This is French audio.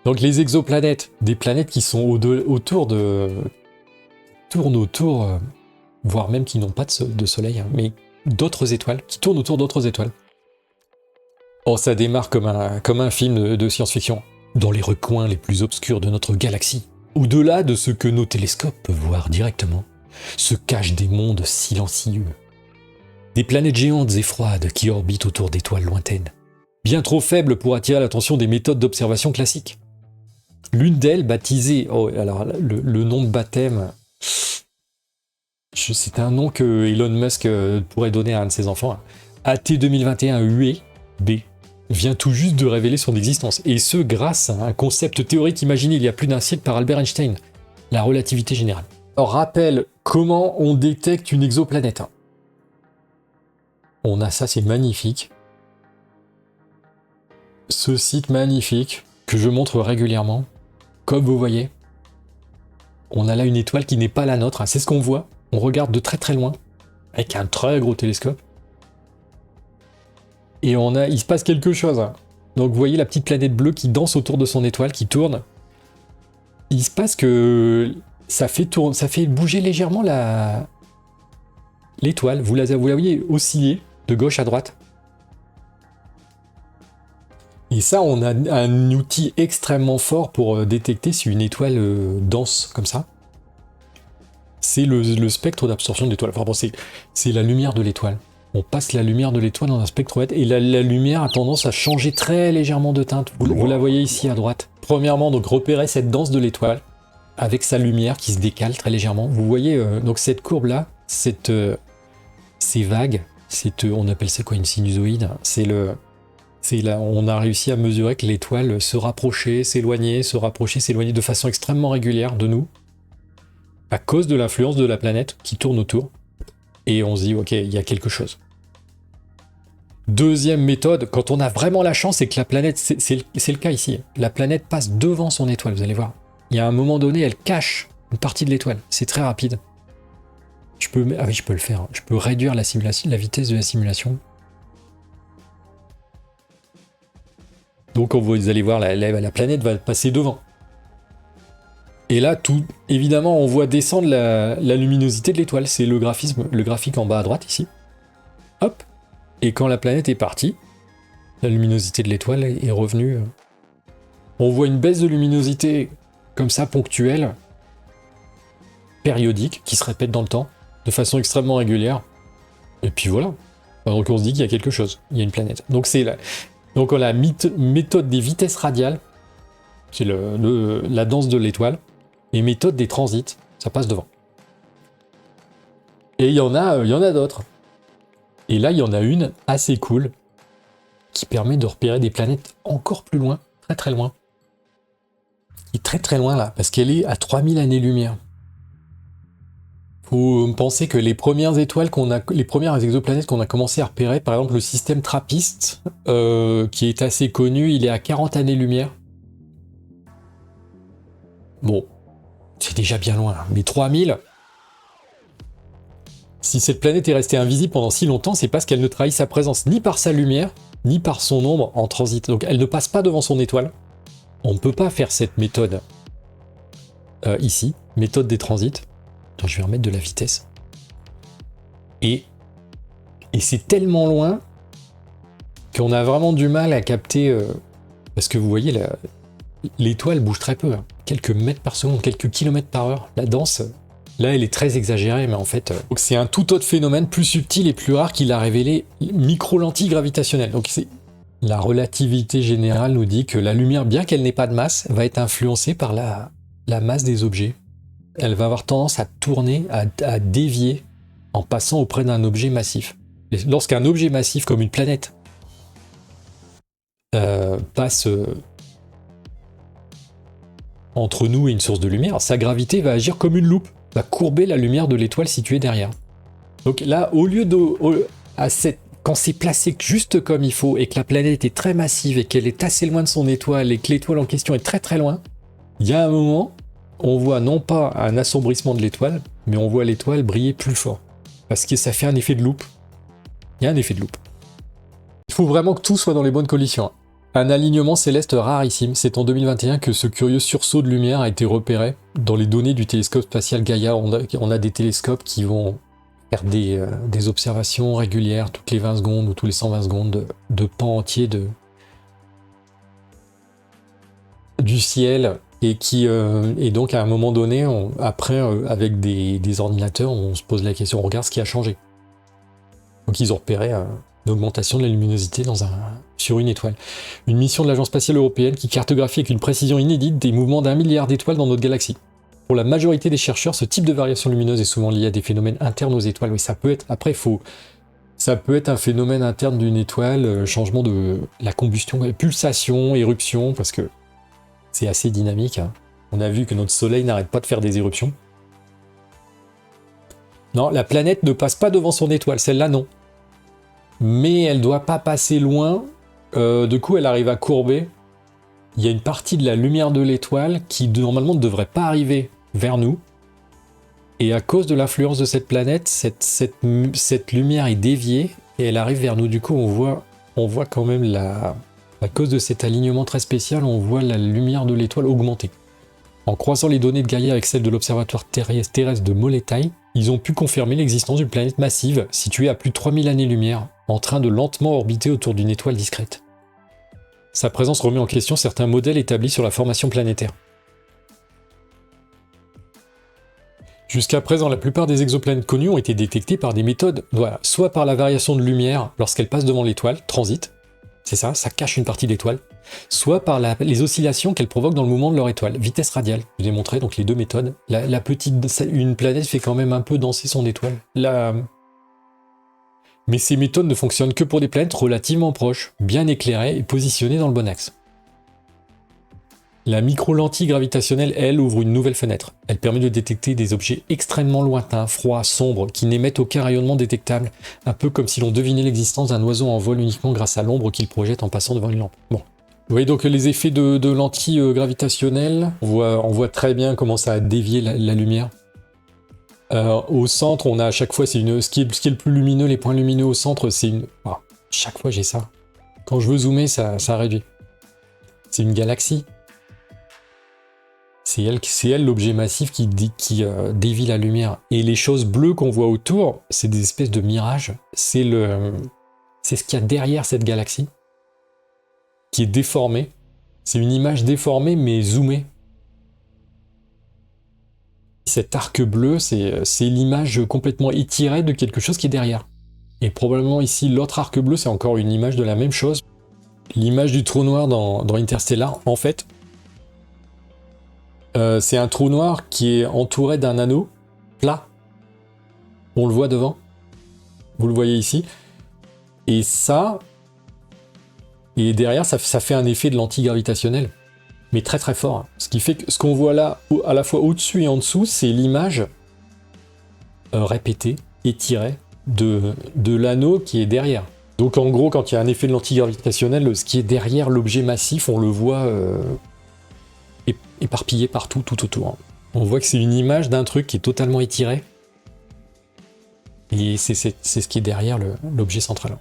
Donc les exoplanètes, des planètes qui sont tournent autour, voire même qui n'ont pas de soleil, hein, mais d'autres étoiles, qui tournent autour d'autres étoiles. Oh, ça démarre comme un film de science-fiction. Dans les recoins les plus obscurs de notre galaxie, au-delà de ce que nos télescopes peuvent voir directement, se cachent des mondes silencieux. Des planètes géantes et froides qui orbitent autour d'étoiles lointaines, bien trop faibles pour attirer l'attention des méthodes d'observation classiques. L'une d'elles, baptisée... Oh, alors, le nom de baptême... C'est un nom que Elon Musk pourrait donner à un de ses enfants. AT 2021 UEB vient tout juste de révéler son existence, et ce grâce à un concept théorique imaginé il y a plus d'un siècle par Albert Einstein, la relativité générale. Alors, rappel, comment on détecte une exoplanète ? On a ça, c'est magnifique. Ce site magnifique, que je montre régulièrement, comme vous voyez, on a là une étoile qui n'est pas la nôtre, hein, c'est ce qu'on voit, on regarde de très très loin, avec un très gros télescope, et il se passe quelque chose. Hein. Donc vous voyez la petite planète bleue qui danse autour de son étoile, qui tourne. Il se passe que ça fait bouger légèrement l'étoile, vous la voyez osciller de gauche à droite. Et ça, on a un outil extrêmement fort pour détecter si une étoile danse comme ça. C'est le spectre d'absorption de l'étoile. Enfin bon, c'est la lumière de l'étoile. On passe la lumière de l'étoile dans un spectromètre et la lumière a tendance à changer très légèrement de teinte. Vous la voyez ici à droite. Premièrement, donc repérer cette danse de l'étoile avec sa lumière qui se décale très légèrement. Vous voyez donc cette courbe-là, ces vagues, on appelle ça quoi, une sinusoïde. On a réussi à mesurer que l'étoile se rapprochait, s'éloignait de façon extrêmement régulière de nous, à cause de l'influence de la planète qui tourne autour. Et on se dit, ok, il y a quelque chose. Deuxième méthode, quand on a vraiment la chance, c'est que la planète, c'est le cas ici, la planète passe devant son étoile, vous allez voir. Il y a un moment donné, elle cache une partie de l'étoile. C'est très rapide. Je peux le faire. Je peux réduire la vitesse de la simulation. Donc vous allez voir, la planète va passer devant. Et là, évidemment, on voit descendre la luminosité de l'étoile. C'est le graphique en bas à droite, ici. Hop. Et quand la planète est partie, la luminosité de l'étoile est revenue. On voit une baisse de luminosité, comme ça, ponctuelle, périodique, qui se répète dans le temps, de façon extrêmement régulière. Et puis voilà. Donc on se dit qu'il y a quelque chose. Il y a une planète. Donc on a la méthode des vitesses radiales, c'est la danse de l'étoile, et méthode des transits, ça passe devant. Et il y en a d'autres. Et là, il y en a une assez cool, qui permet de repérer des planètes encore plus loin, très très loin. Et très très loin là, parce qu'elle est à 3000 années-lumière. Faut penser que les premières exoplanètes qu'on a commencé à repérer, par exemple le système TRAPPIST, qui est assez connu, il est à 40 années-lumière. Bon, c'est déjà bien loin, hein. Mais 3000, si cette planète est restée invisible pendant si longtemps, c'est parce qu'elle ne trahit sa présence ni par sa lumière, ni par son ombre en transit. Donc elle ne passe pas devant son étoile. On ne peut pas faire cette méthode ici, méthode des transits. Attends, je vais remettre de la vitesse. Et c'est tellement loin qu'on a vraiment du mal à capter... parce que vous voyez, l'étoile bouge très peu. Hein. Quelques mètres par seconde, quelques kilomètres par heure. La danse, là, elle est très exagérée, mais en fait... donc c'est un tout autre phénomène, plus subtil et plus rare qu'il a révélé, micro-lentille gravitationnelle. Donc la relativité générale nous dit que la lumière, bien qu'elle n'ait pas de masse, va être influencée par la masse des objets. Elle va avoir tendance à tourner, à dévier en passant auprès d'un objet massif. Lorsqu'un objet massif comme une planète passe entre nous et une source de lumière, sa gravité va agir comme une loupe, va courber la lumière de l'étoile située derrière. Donc là, au lieu quand c'est placé juste comme il faut et que la planète est très massive et qu'elle est assez loin de son étoile et que l'étoile en question est très très loin, il y a un moment, on voit non pas un assombrissement de l'étoile, mais on voit l'étoile briller plus fort. Parce que ça fait un effet de loupe. Il y a un effet de loupe. Il faut vraiment que tout soit dans les bonnes conditions. Un alignement céleste rarissime. C'est en 2021 que ce curieux sursaut de lumière a été repéré dans les données du télescope spatial Gaia. On a des télescopes qui vont faire des observations régulières toutes les 20 secondes ou tous les 120 secondes de pans entiers du ciel. Et donc à un moment donné, avec des ordinateurs, on se pose la question, on regarde ce qui a changé. Donc ils ont repéré une augmentation de la luminosité sur une étoile. Une mission de l'Agence spatiale européenne qui cartographie avec une précision inédite des mouvements d'1 milliard d'étoiles dans notre galaxie. Pour la majorité des chercheurs, ce type de variation lumineuse est souvent lié à des phénomènes internes aux étoiles. Oui, ça peut être. Après, ça peut être un phénomène interne d'une étoile, changement de la combustion, pulsation, éruption, parce que c'est assez dynamique. Hein. On a vu que notre Soleil n'arrête pas de faire des éruptions. Non, la planète ne passe pas devant son étoile, celle-là non. Mais elle doit pas passer loin. Du coup, elle arrive à courber. Il y a une partie de la lumière de l'étoile qui normalement ne devrait pas arriver vers nous. Et à cause de l'influence de cette planète, cette lumière est déviée et elle arrive vers nous. Du coup, on voit quand même à cause de cet alignement très spécial, on voit la lumière de l'étoile augmenter. En croisant les données de Gaïa avec celles de l'observatoire terrestre de Moletai, ils ont pu confirmer l'existence d'une planète massive située à plus de 3000 années-lumière, en train de lentement orbiter autour d'une étoile discrète. Sa présence remet en question certains modèles établis sur la formation planétaire. Jusqu'à présent, la plupart des exoplanètes connues ont été détectées par des méthodes, soit par la variation de lumière lorsqu'elle passe devant l'étoile, transit, c'est ça cache une partie de l'étoile, soit par les oscillations qu'elle provoque dans le mouvement de leur étoile, vitesse radiale. Je vous ai montré donc les deux méthodes. Une planète fait quand même un peu danser son étoile. Mais ces méthodes ne fonctionnent que pour des planètes relativement proches, bien éclairées et positionnées dans le bon axe. La micro-lentille gravitationnelle, elle, ouvre une nouvelle fenêtre. Elle permet de détecter des objets extrêmement lointains, froids, sombres, qui n'émettent aucun rayonnement détectable, un peu comme si l'on devinait l'existence d'un oiseau en vol uniquement grâce à l'ombre qu'il projette en passant devant une lampe. Bon. Vous voyez donc les effets de lentilles gravitationnelles. On voit très bien comment ça a dévié la lumière. Au centre, on a à chaque fois, ce qui est le plus lumineux, les points lumineux au centre, c'est une... Oh, chaque fois j'ai ça. Quand je veux zoomer, ça réduit. C'est une galaxie. C'est elle l'objet massif qui dévie la lumière. Et les choses bleues qu'on voit autour, c'est des espèces de mirages. C'est ce qu'il y a derrière cette galaxie, qui est déformée. C'est une image déformée, mais zoomée. Cet arc bleu, c'est l'image complètement étirée de quelque chose qui est derrière. Et probablement ici, l'autre arc bleu, c'est encore une image de la même chose. L'image du trou noir dans Interstellar, en fait, c'est un trou noir qui est entouré d'un anneau plat. On le voit devant. Vous le voyez ici. Et derrière, ça fait un effet de lentille gravitationnelle. Mais très très fort. Ce qui fait que ce qu'on voit là, à la fois au-dessus et en dessous, c'est l'image répétée, étirée, de l'anneau qui est derrière. Donc en gros, quand il y a un effet de lentille gravitationnelle, ce qui est derrière l'objet massif, on le voit éparpillé partout, tout autour. On voit que c'est une image d'un truc qui est totalement étiré. Et c'est ce qui est derrière l'objet central.